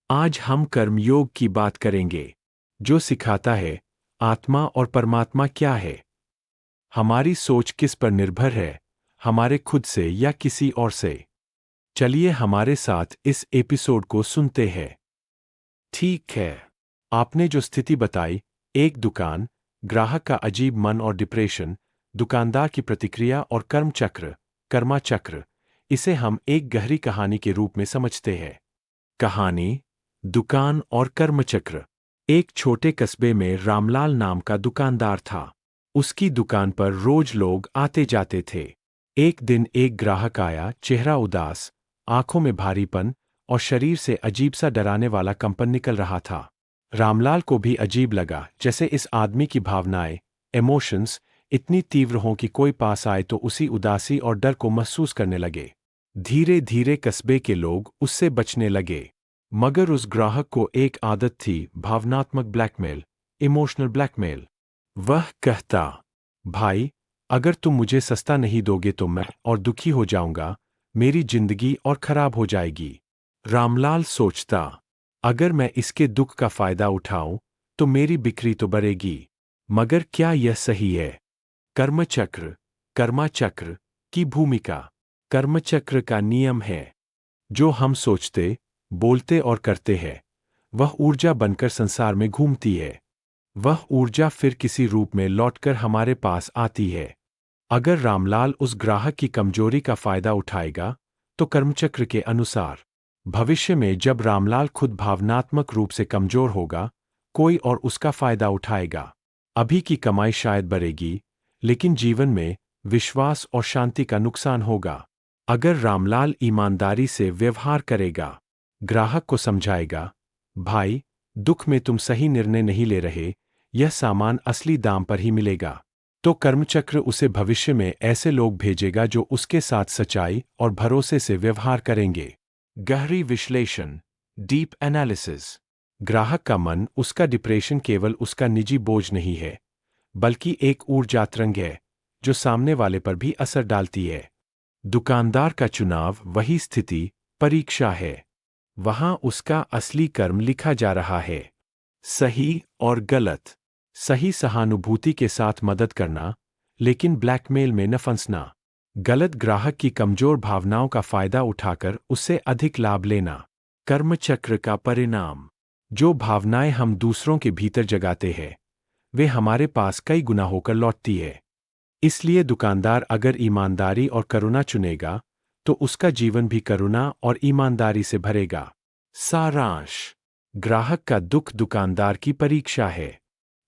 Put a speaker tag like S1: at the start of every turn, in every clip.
S1: आज हम कर्मयोग की बात करेंगे, जो सिखाता है आत्मा और परमात्मा क्या है। हमारी सोच किस पर निर्भर है, हमारे खुद से या किसी और से। चलिए हमारे साथ इस एपिसोड को सुनते हैं। ठीक है, आपने जो स्थिति बताई, एक दुकान, ग्राहक का अजीब मन और डिप्रेशन, दुकानदार की प्रतिक्रिया और कर्मा चक्र, इसे हम एक गहरी कहानी के रूप में समझते हैं। कहानी, दुकान और कर्मचक्र। एक छोटे कस्बे में रामलाल नाम का दुकानदार था। उसकी दुकान पर रोज लोग आते जाते थे। एक दिन एक ग्राहक आया, चेहरा उदास, आंखों में भारीपन और शरीर से अजीब सा डराने वाला कंपन निकल रहा था। रामलाल को भी अजीब लगा, जैसे इस आदमी की भावनाएं, इमोशंस इतनी तीव्र हों कि कोई पास आए तो उसी उदासी और डर को महसूस करने लगे। धीरे धीरे कस्बे के लोग उससे बचने लगे। मगर उस ग्राहक को एक आदत थी, भावनात्मक ब्लैकमेल, इमोशनल ब्लैकमेल। वह कहता, भाई, अगर तुम मुझे सस्ता नहीं दोगे तो मैं और दुखी हो जाऊंगा, मेरी जिंदगी और खराब हो जाएगी। रामलाल सोचता, अगर मैं इसके दुख का फायदा उठाऊं तो मेरी बिक्री तो बढ़ेगी। मगर क्या यह सही है? कर्मचक्र की भूमिका। कर्मचक्र का नियम है, जो हम सोचते, बोलते और करते हैं, वह ऊर्जा बनकर संसार में घूमती है। वह ऊर्जा फिर किसी रूप में लौटकर हमारे पास आती है। अगर रामलाल उस ग्राहक की कमजोरी का फायदा उठाएगा, तो कर्मचक्र के अनुसार भविष्य में जब रामलाल खुद भावनात्मक रूप से कमजोर होगा, कोई और उसका फायदा उठाएगा। अभी की कमाई शायद बढ़ेगी, लेकिन जीवन में विश्वास और शांति का नुकसान होगा। अगर रामलाल ईमानदारी से व्यवहार करेगा, ग्राहक को समझाएगा, भाई, दुख में तुम सही निर्णय नहीं ले रहे, यह सामान असली दाम पर ही मिलेगा, तो कर्मचक्र उसे भविष्य में ऐसे लोग भेजेगा जो उसके साथ सच्चाई और भरोसे से व्यवहार करेंगे। गहरी विश्लेषण, डीप एनालिसिस। ग्राहक का मन, उसका डिप्रेशन केवल उसका निजी बोझ नहीं है, बल्कि एक ऊर्जा तरंग है, जो सामने वाले पर भी असर डालती है। दुकानदार का चुनाव वही स्थिति, परीक्षा है। वहां उसका असली कर्म लिखा जा रहा है। सही और गलत। सही सहानुभूति के साथ मदद करना, लेकिन ब्लैकमेल में न फंसना। गलत ग्राहक की कमजोर भावनाओं का फायदा उठाकर उससे अधिक लाभ लेना। कर्मचक्र का परिणाम। जो भावनाएं हम दूसरों के भीतर जगाते हैं, वे हमारे पास कई गुना होकर लौटती है। इसलिए दुकानदार अगर ईमानदारी और करुणा चुनेगा, तो उसका जीवन भी करुणा और ईमानदारी से भरेगा। सारांश, ग्राहक का दुख दुकानदार की परीक्षा है।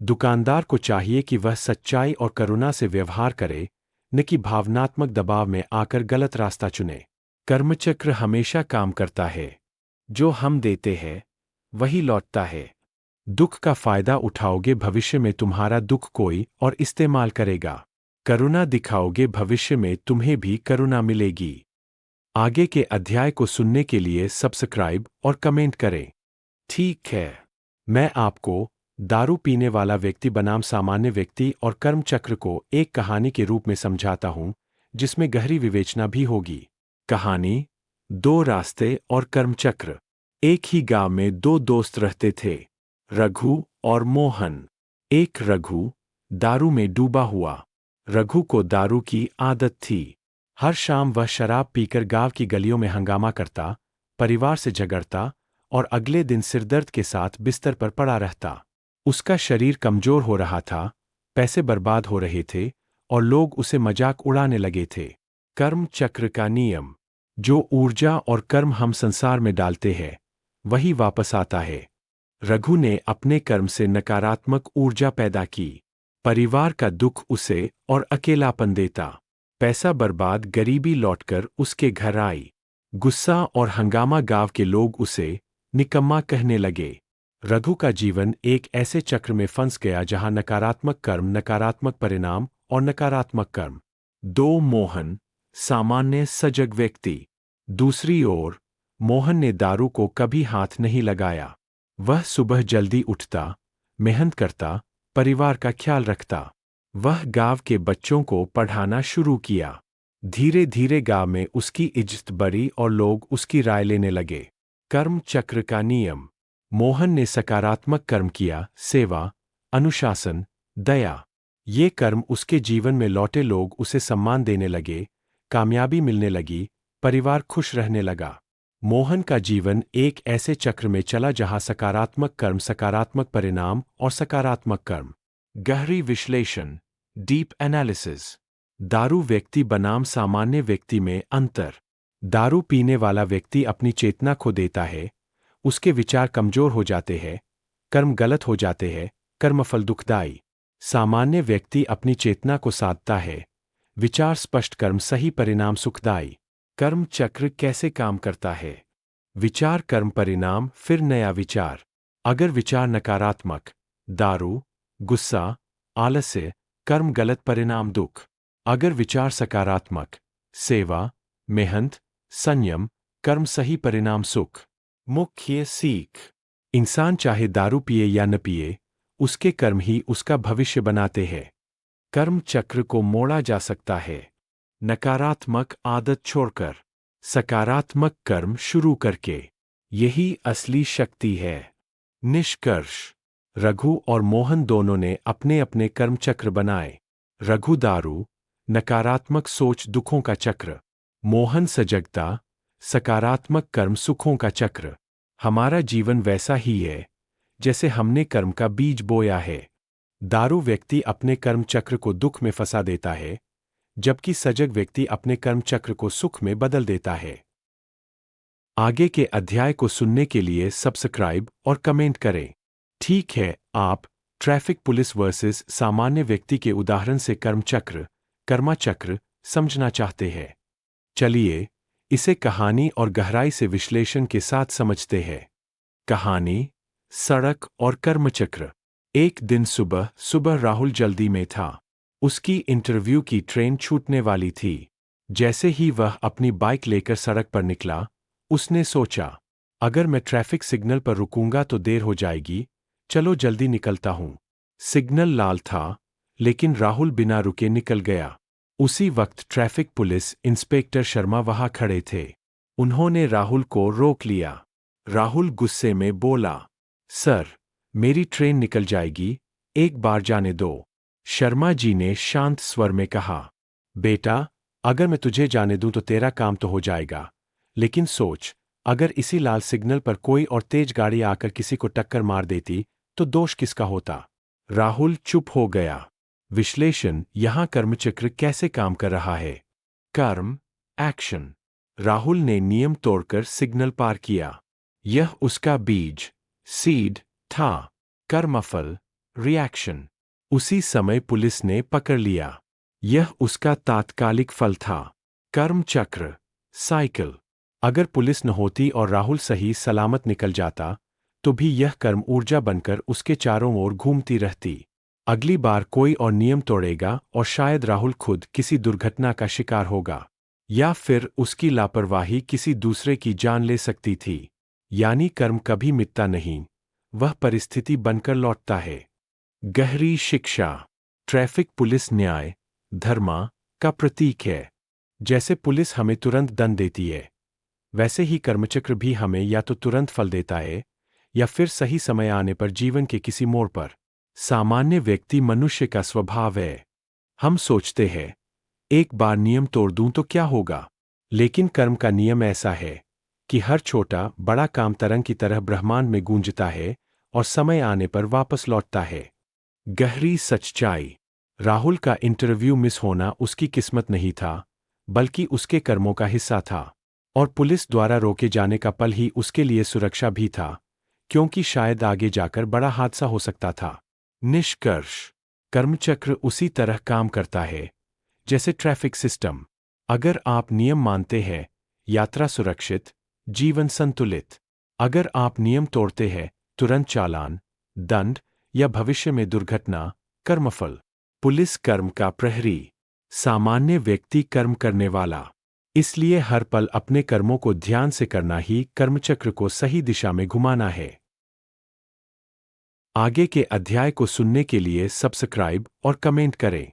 S1: दुकानदार को चाहिए कि वह सच्चाई और करुणा से व्यवहार करे, न कि भावनात्मक दबाव में आकर गलत रास्ता चुने। कर्मचक्र हमेशा काम करता है। जो हम देते हैं, वही लौटता है। दुख का फायदा उठाओगे, भविष्य में तुम्हारा दुख कोई और इस्तेमाल करेगा। करुणा दिखाओगे, भविष्य में तुम्हें भी करुणा मिलेगी। आगे के अध्याय को सुनने के लिए सब्सक्राइब और कमेंट करें। ठीक है, मैं आपको दारू पीने वाला व्यक्ति बनाम सामान्य व्यक्ति और कर्मचक्र को एक कहानी के रूप में समझाता हूं, जिसमें गहरी विवेचना भी होगी। कहानी, दो रास्ते और कर्मचक्र। एक ही गांव में दो दोस्त रहते थे, रघु और मोहन। एक रघु दारू में डूबा हुआ। रघु को दारू की आदत थी। हर शाम वह शराब पीकर गांव की गलियों में हंगामा करता, परिवार से झगड़ता और अगले दिन सिरदर्द के साथ बिस्तर पर पड़ा रहता। उसका शरीर कमजोर हो रहा था, पैसे बर्बाद हो रहे थे और लोग उसे मजाक उड़ाने लगे थे। कर्म चक्र का नियम। जो ऊर्जा और कर्म हम संसार में डालते हैं, वही वापस आता है। रघु ने अपने कर्म से नकारात्मक ऊर्जा पैदा की। परिवार का दुख उसे और अकेलापन देता। पैसा बर्बाद, गरीबी लौटकर उसके घर आई। गुस्सा और हंगामा, गांव के लोग उसे निकम्मा कहने लगे। रघु का जीवन एक ऐसे चक्र में फंस गया जहां नकारात्मक कर्म, नकारात्मक परिणाम और नकारात्मक कर्म। दो मोहन, सामान्य सजग व्यक्ति। दूसरी ओर, मोहन ने दारू को कभी हाथ नहीं लगाया। वह सुबह जल्दी उठता, मेहनत करता, परिवार का ख्याल रखता। वह गांव के बच्चों को पढ़ाना शुरू किया। धीरे धीरे गांव में उसकी इज्जत बढ़ी और लोग उसकी राय लेने लगे। कर्म चक्र का नियम। मोहन ने सकारात्मक कर्म किया, सेवा, अनुशासन, दया। ये कर्म उसके जीवन में लौटे, लोग उसे सम्मान देने लगे, कामयाबी मिलने लगी, परिवार खुश रहने लगा। मोहन का जीवन एक ऐसे चक्र में चला जहां सकारात्मक कर्म, सकारात्मक परिणाम और सकारात्मक कर्म। गहरी विश्लेषण, डीप एनालिसिस। दारू व्यक्ति बनाम सामान्य व्यक्ति में अंतर। दारू पीने वाला व्यक्ति अपनी चेतना खो देता है, उसके विचार कमजोर हो जाते हैं, कर्म गलत हो जाते हैं, कर्मफल दुखदाई। सामान्य व्यक्ति अपनी चेतना को साधता है, विचार स्पष्ट, कर्म सही, परिणाम सुखदाई। कर्म चक्र कैसे काम करता है? विचार, कर्म, परिणाम, फिर नया विचार। अगर विचार नकारात्मक, दारू, गुस्सा, आलस्य, कर्म गलत, परिणाम दुख। अगर विचार सकारात्मक, सेवा, मेहनत, संयम, कर्म सही, परिणाम सुख। मुख्य सीख। इंसान चाहे दारू पिए या न पिए, उसके कर्म ही उसका भविष्य बनाते हैं। कर्म चक्र को मोड़ा जा सकता है नकारात्मक आदत छोड़कर, सकारात्मक कर्म शुरू करके। यही असली शक्ति है। निष्कर्ष। रघु और मोहन दोनों ने अपने अपने कर्म चक्र बनाए। रघु दारू, नकारात्मक सोच, दुखों का चक्र। मोहन सजगता, सकारात्मक कर्म, सुखों का चक्र। हमारा जीवन वैसा ही है जैसे हमने कर्म का बीज बोया है। दारू व्यक्ति अपने कर्म चक्र को दुख में फंसा देता है, जबकि सजग व्यक्ति अपने कर्म चक्र को सुख में बदल देता है। आगे के अध्याय को सुनने के लिए सब्सक्राइब और कमेंट करें। ठीक है, आप ट्रैफिक पुलिस वर्सेस सामान्य व्यक्ति के उदाहरण से कर्म चक्र, कर्मा चक्र समझना चाहते हैं। चलिए इसे कहानी और गहराई से विश्लेषण के साथ समझते हैं। कहानी, सड़क और कर्मचक्र। एक दिन सुबह सुबह राहुल जल्दी में था। उसकी इंटरव्यू की ट्रेन छूटने वाली थी। जैसे ही वह अपनी बाइक लेकर सड़क पर निकला, उसने सोचा, अगर मैं ट्रैफिक सिग्नल पर रुकूंगा तो देर हो जाएगी, चलो जल्दी निकलता हूं। सिग्नल लाल था, लेकिन राहुल बिना रुके निकल गया। उसी वक्त ट्रैफिक पुलिस इंस्पेक्टर शर्मा वहां खड़े थे। उन्होंने राहुल को रोक लिया। राहुल गुस्से में बोला, सर, मेरी ट्रेन निकल जाएगी, एक बार जाने दो। शर्मा जी ने शांत स्वर में कहा, बेटा, अगर मैं तुझे जाने दूं तो तेरा काम तो हो जाएगा, लेकिन सोच, अगर इसी लाल सिग्नल पर कोई और तेज गाड़ी आकर किसी को टक्कर मार देती तो दोष किसका होता? राहुल चुप हो गया। विश्लेषण, यहां कर्मचक्र कैसे काम कर रहा है? कर्म, एक्शन। राहुल ने नियम तोड़कर सिग्नल पार किया। यह उसका बीज, सीड था। कर्मफल, रिएक्शन। उसी समय पुलिस ने पकड़ लिया। यह उसका तात्कालिक फल था। कर्म चक्र, साइकिल। अगर पुलिस न होती और राहुल सही सलामत निकल जाता, तो भी यह कर्म ऊर्जा बनकर उसके चारों ओर घूमती रहती। अगली बार कोई और नियम तोड़ेगा और शायद राहुल खुद किसी दुर्घटना का शिकार होगा, या फिर उसकी लापरवाही किसी दूसरे की जान ले सकती थी। यानी कर्म कभी मिटता नहीं, वह परिस्थिति बनकर लौटता है। गहरी शिक्षा। ट्रैफिक पुलिस न्याय, धर्मा का प्रतीक है। जैसे पुलिस हमें तुरंत दंड देती है, वैसे ही कर्मचक्र भी हमें या तो तुरंत फल देता है या फिर सही समय आने पर जीवन के किसी मोड़ पर। सामान्य व्यक्ति मनुष्य का स्वभाव है। हम सोचते हैं, एक बार नियम तोड़ दूं तो क्या होगा? लेकिन कर्म का नियम ऐसा है कि हर छोटा बड़ा काम तरंग की तरह ब्रह्मांड में गूंजता है और समय आने पर वापस लौटता है। गहरी सच्चाई। राहुल का इंटरव्यू मिस होना उसकी किस्मत नहीं था, बल्कि उसके कर्मों का हिस्सा था। और पुलिस द्वारा रोके जाने का पल ही उसके लिए सुरक्षा भी था, क्योंकि शायद आगे जाकर बड़ा हादसा हो सकता था। निष्कर्ष, कर्मचक्र उसी तरह काम करता है जैसे ट्रैफिक सिस्टम। अगर आप नियम मानते हैं, यात्रा सुरक्षित, जीवन संतुलित। अगर आप नियम तोड़ते हैं, तुरंत चालान, दंड या भविष्य में दुर्घटना। कर्मफल। पुलिस कर्म का प्रहरी, सामान्य व्यक्ति कर्म करने वाला। इसलिए हर पल अपने कर्मों को ध्यान से करना ही कर्मचक्र को सही दिशा में घुमाना है। आगे के अध्याय को सुनने के लिए सब्सक्राइब और कमेंट करें।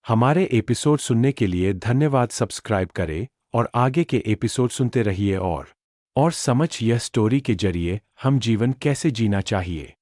S1: हमारे एपिसोड सुनने के लिए धन्यवाद। सब्सक्राइब करें और आगे के एपिसोड सुनते रहिए और और समझ यह स्टोरी के जरिए हम जीवन कैसे जीना चाहिए।